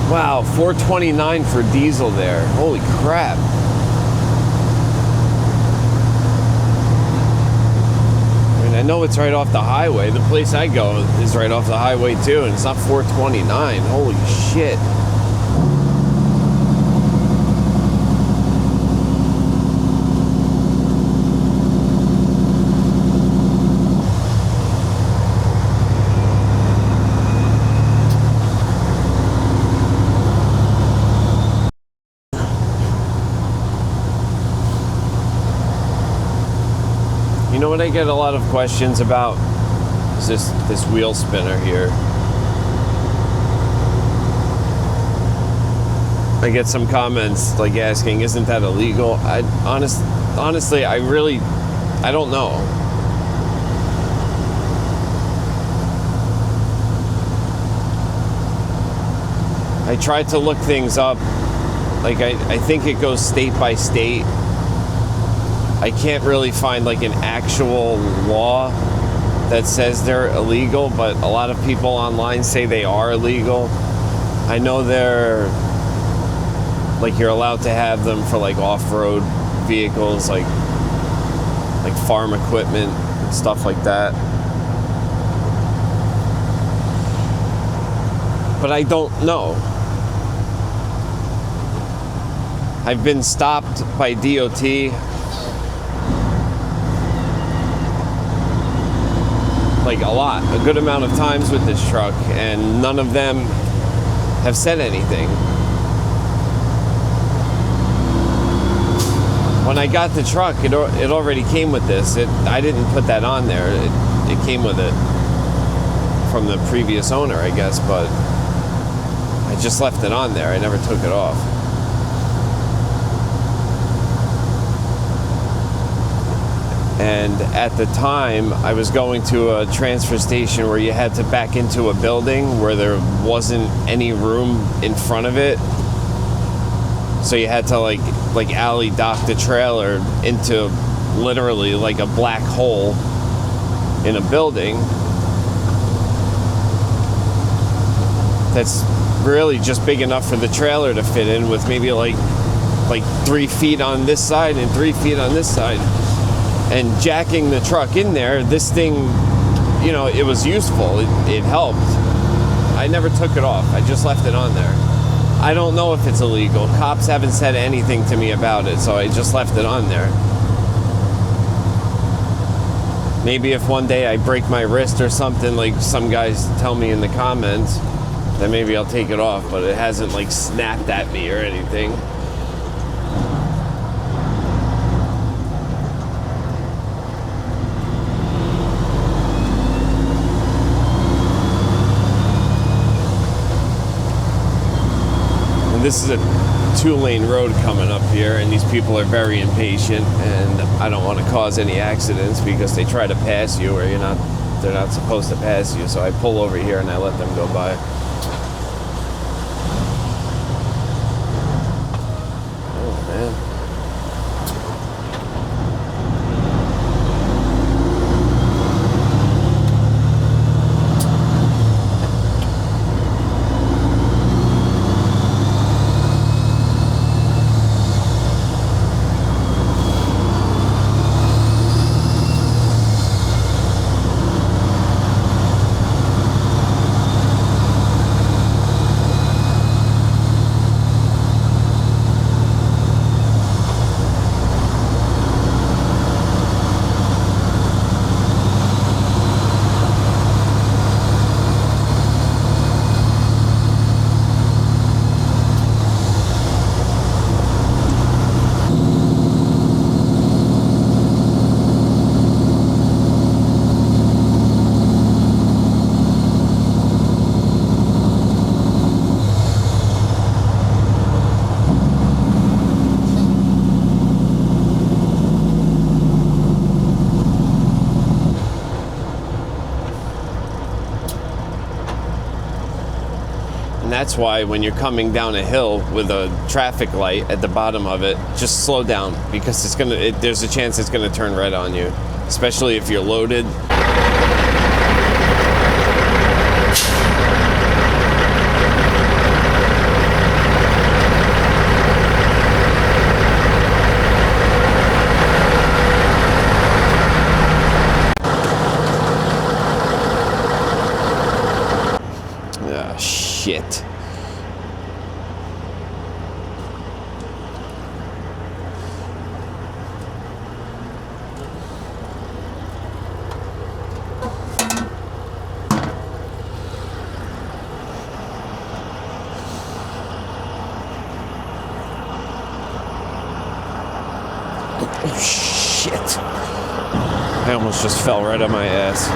Wow, $4.29 for diesel there. Holy crap. I mean, I know it's right off the highway. The place I go is right off the highway too, and it's not $4.29. Holy shit. You know what I get a lot of questions about is this wheel spinner here. I get some comments like asking, isn't that illegal? Honestly, I don't know. I tried to look things up. Like I think it goes state by state. I can't really find like an actual law that says they're illegal, but a lot of people online say they are illegal. I know they're like you're allowed to have them for like off-road vehicles, like farm equipment and stuff like that. But I don't know. I've been stopped by DOT like a good amount of times with this truck, and none of them have said anything. When I got the truck, it already came with this. I didn't put that on there. It came with it from the previous owner, I guess, but I just left it on there. I never took it off. And at the time, I was going to a transfer station where you had to back into a building where there wasn't any room in front of it. So you had to like alley dock the trailer into literally like a black hole in a building that's really just big enough for the trailer to fit in, with maybe like 3 feet on this side and 3 feet on this side. And jacking the truck in there, this thing, you know, it was useful. It helped. I never took it off. I just left it on there. I don't know if it's illegal. Cops haven't said anything to me about it, so I just left it on there. Maybe if one day I break my wrist or something, like some guys tell me in the comments, then maybe I'll take it off, but it hasn't like snapped at me or anything. This is a 2-lane road coming up here, and these people are very impatient, and I don't want to cause any accidents because they try to pass you where they're not supposed to pass you. So I pull over here and I let them go by. Oh man. And that's why when you're coming down a hill with a traffic light at the bottom of it, just slow down, because there's a chance it's gonna turn red on you, especially if you're loaded. Ah, shit. Oh, shit. I almost just fell right on my ass.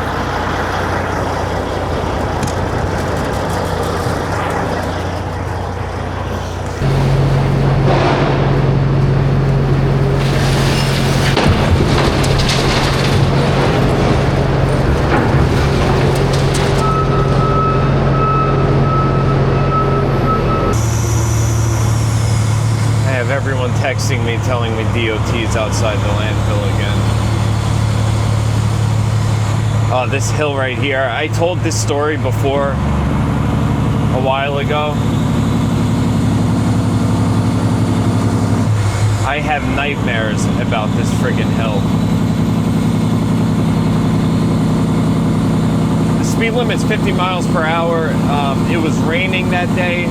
Everyone texting me telling me DOT's outside the landfill again. Oh, this hill right here. I told this story before a while ago. I have nightmares about this friggin' hill. The speed limit's 50 miles per hour. It was raining that day.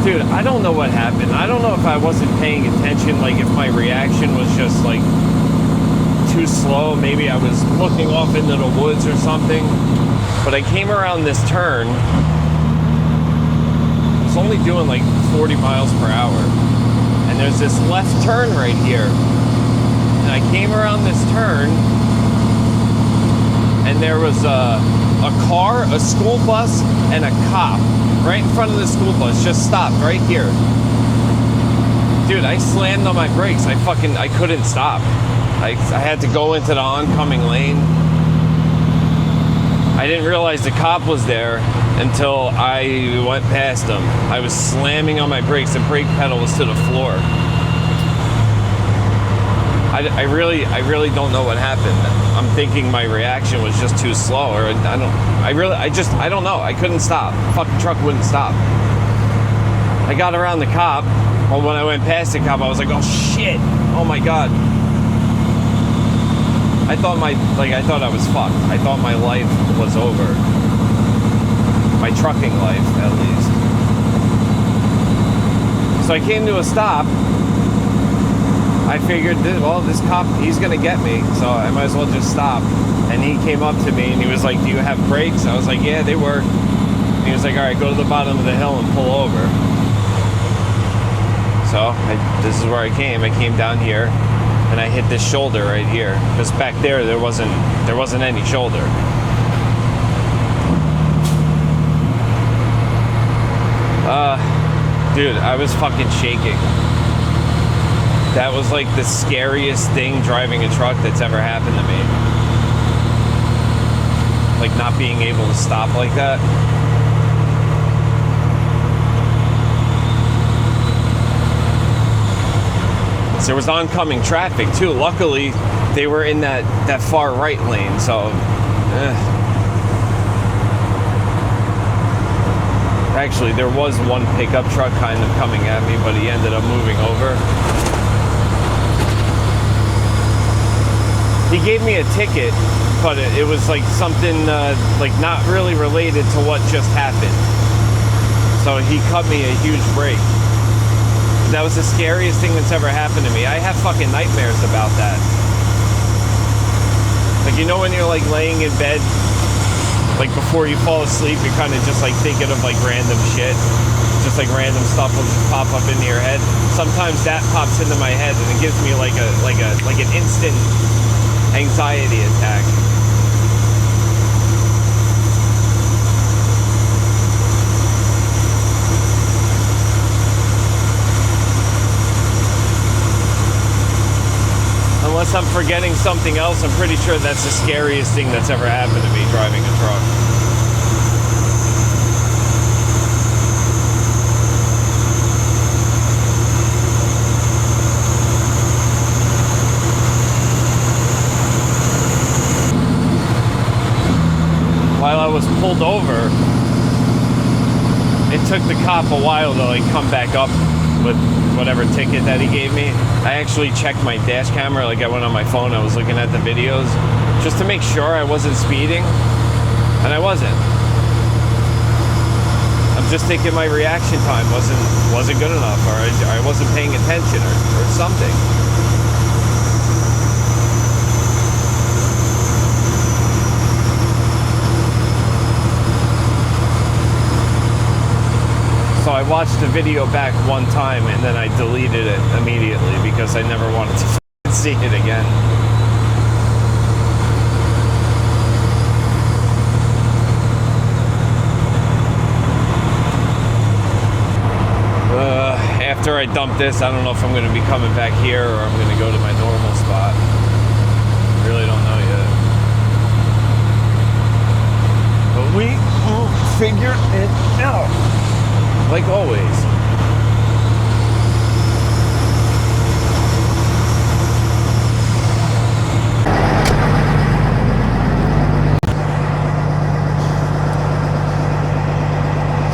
Dude, I don't know what happened. I don't know if I wasn't paying attention, like if my reaction was just like too slow. Maybe I was looking off into the woods or something. But I came around this turn. I was only doing like 40 miles per hour. And there's this left turn right here. And I came around this turn. And there was a car, a school bus, and a cop right in front of the school bus. Just stopped right here. Dude, I slammed on my brakes. I couldn't stop. I had to go into the oncoming lane. I didn't realize the cop was there until I went past him. I was slamming on my brakes. The brake pedal was to the floor. I really don't know what happened. I'm thinking my reaction was just too slow, or I don't know. I couldn't stop. The fucking truck wouldn't stop. I got around the cop. Well, when I went past the cop, I was like, oh shit. Oh my God. I thought I was fucked. I thought my life was over. My trucking life, at least. So I came to a stop. I figured, well, this cop, he's gonna get me, so I might as well just stop. And he came up to me and he was like, do you have brakes? I was like, yeah, they work. And he was like, all right, go to the bottom of the hill and pull over. So this is where I came. I came down here and I hit this shoulder right here. Because back there wasn't any shoulder. Dude, I was fucking shaking. That was like the scariest thing driving a truck that's ever happened to me. Like not being able to stop like that. There was oncoming traffic too. Luckily, they were in that far right lane, so Actually, there was one pickup truck kind of coming at me, but he ended up moving over. He gave me a ticket, but it was like something like not really related to what just happened. So he cut me a huge break. That was the scariest thing that's ever happened to me. I have fucking nightmares about that. Like, you know when you're like laying in bed, like before you fall asleep, you're kind of just like thinking of like random shit. Just like random stuff will just pop up into your head. Sometimes that pops into my head and it gives me like an instant anxiety attack. Unless I'm forgetting something else, I'm pretty sure that's the scariest thing that's ever happened to me driving a truck. While I was pulled over, it took the cop a while to like come back up with whatever ticket that he gave me. I actually checked my dash camera, like I went on my phone, I was looking at the videos just to make sure I wasn't speeding, and I wasn't. just thinking my reaction time wasn't good enough, or I wasn't paying attention, or something. So I watched the video back one time and then I deleted it immediately because I never wanted to see it again. After I dump this, I don't know if I'm going to be coming back here or I'm going to go to my normal spot. Really don't know yet. But we will figure it out. Like always.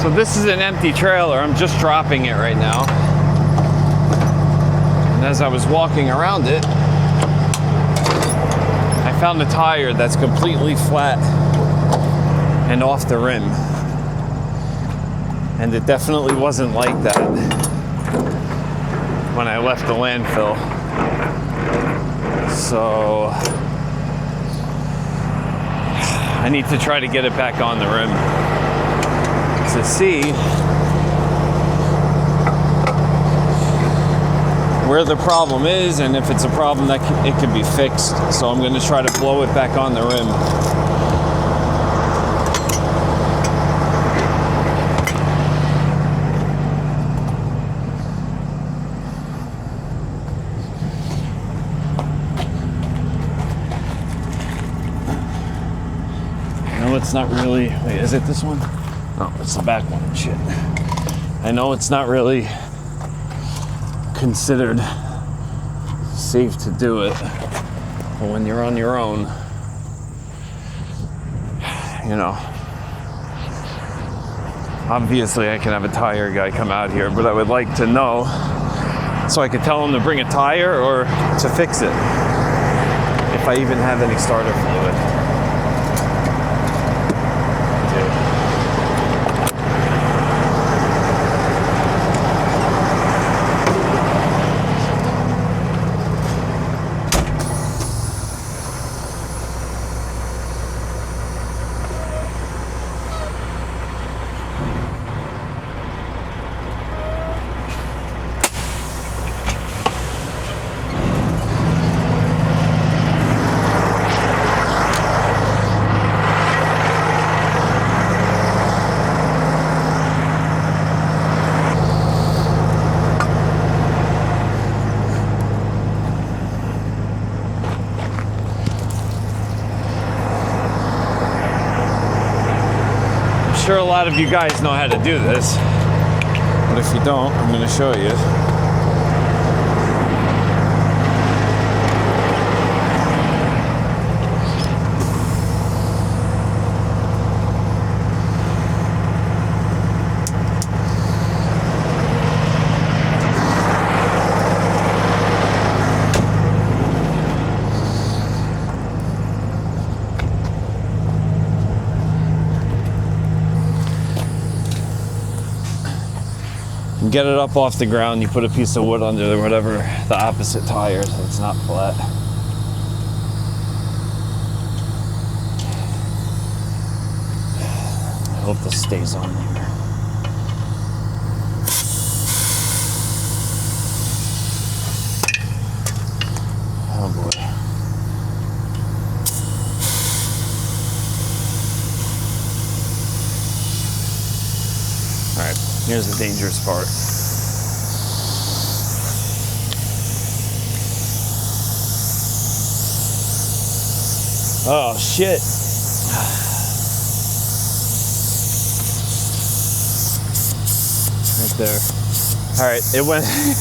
So this is an empty trailer. I'm just dropping it right now. And as I was walking around it, I found a tire that's completely flat and off the rim. And it definitely wasn't like that when I left the landfill. So I need to try to get it back on the rim to see where the problem is and if it's a problem that it can be fixed. So I'm going to try to blow it back on the rim. No, it's not really. Wait, is it this one? No, it's the back one. Shit. I know it's not really considered safe to do it, but when you're on your own, you know, obviously I can have a tire guy come out here, but I would like to know so I could tell him to bring a tire or to fix it if I even have any starter fluid. I'm sure a lot of you guys know how to do this, but if you don't, I'm going to show you. Get it up off the ground, you put a piece of wood under whatever the opposite tire so it's not flat. I hope this stays on there. Oh boy. Alright, here's the dangerous part. Oh shit. Right there. Alright,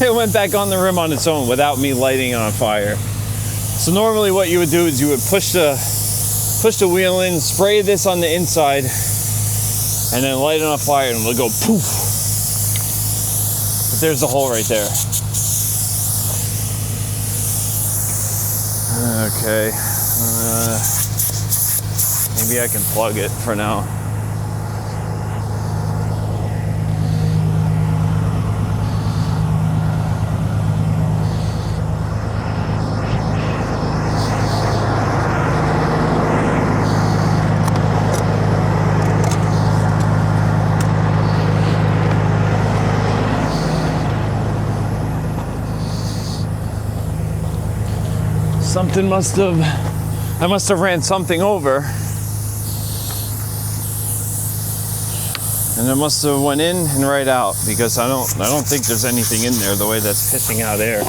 it went back on the rim on its own without me lighting it on fire. So normally what you would do is you would push the wheel in, spray this on the inside, and then light it on fire and it'll go poof. But there's the hole right there. Okay. Maybe I can plug it for now. Something I must have ran something over. And it must have went in and right out, because I don't think there's anything in there the way that's pissing out air.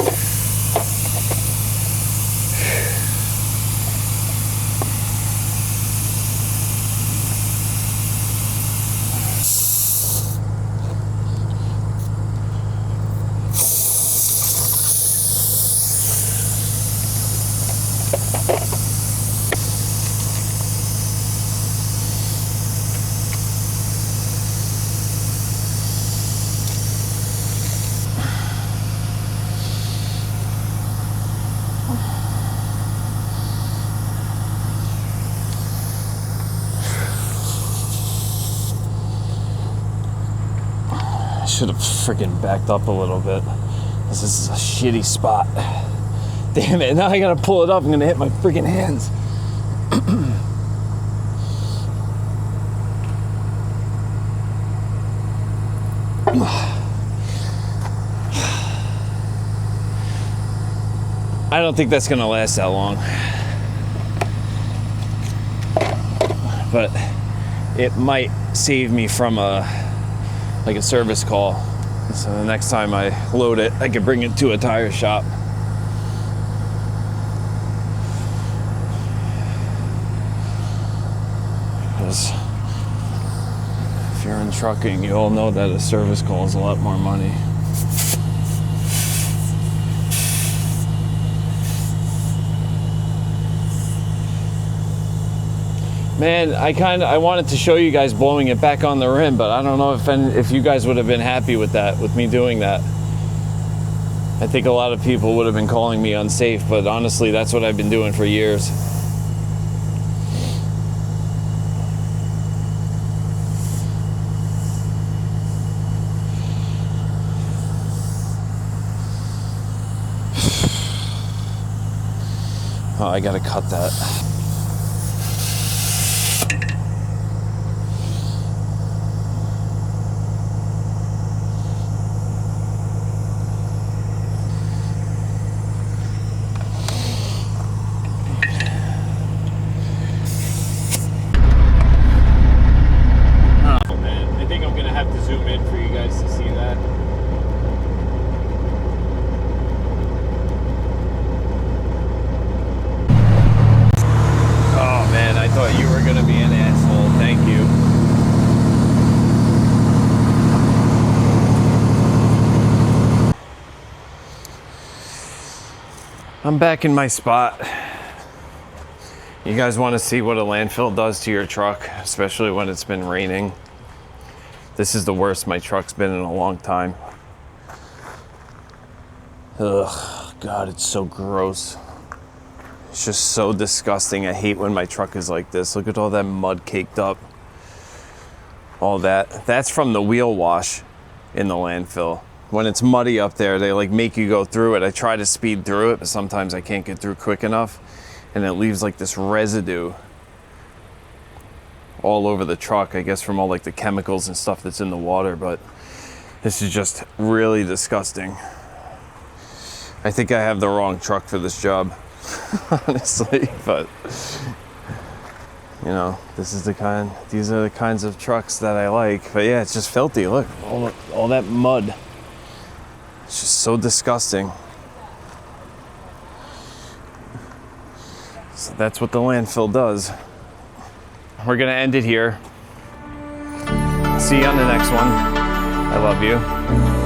Should have freaking backed up a little bit. This is a shitty spot. Damn it, now I gotta pull it up. I'm gonna hit my freaking hands. I don't think that's gonna last that long. But it might save me from a service call. So the next time I load it, I can bring it to a tire shop. Because if you're in trucking, you all know that a service call is a lot more money. Man, I wanted to show you guys blowing it back on the rim, but I don't know if you guys would have been happy with that, with me doing that. I think a lot of people would have been calling me unsafe, but honestly, that's what I've been doing for years. Oh, I gotta cut that. I'm back in my spot. You guys want to see what a landfill does to your truck, especially when it's been raining. This is the worst my truck's been in a long time. Ugh, God, it's so gross. It's just so disgusting. I hate when my truck is like this. Look at all that mud caked up. All that. That's from the wheel wash in the landfill. When it's muddy up there, they like make you go through it. I try to speed through it, but sometimes I can't get through quick enough. And it leaves like this residue all over the truck, I guess from all like the chemicals and stuff that's in the water, but this is just really disgusting. I think I have the wrong truck for this job, honestly, but you know, these are the kinds of trucks that I like. But yeah, it's just filthy. Look, all that mud. It's just so disgusting. So that's what the landfill does. We're gonna end it here. See you on the next one. I love you.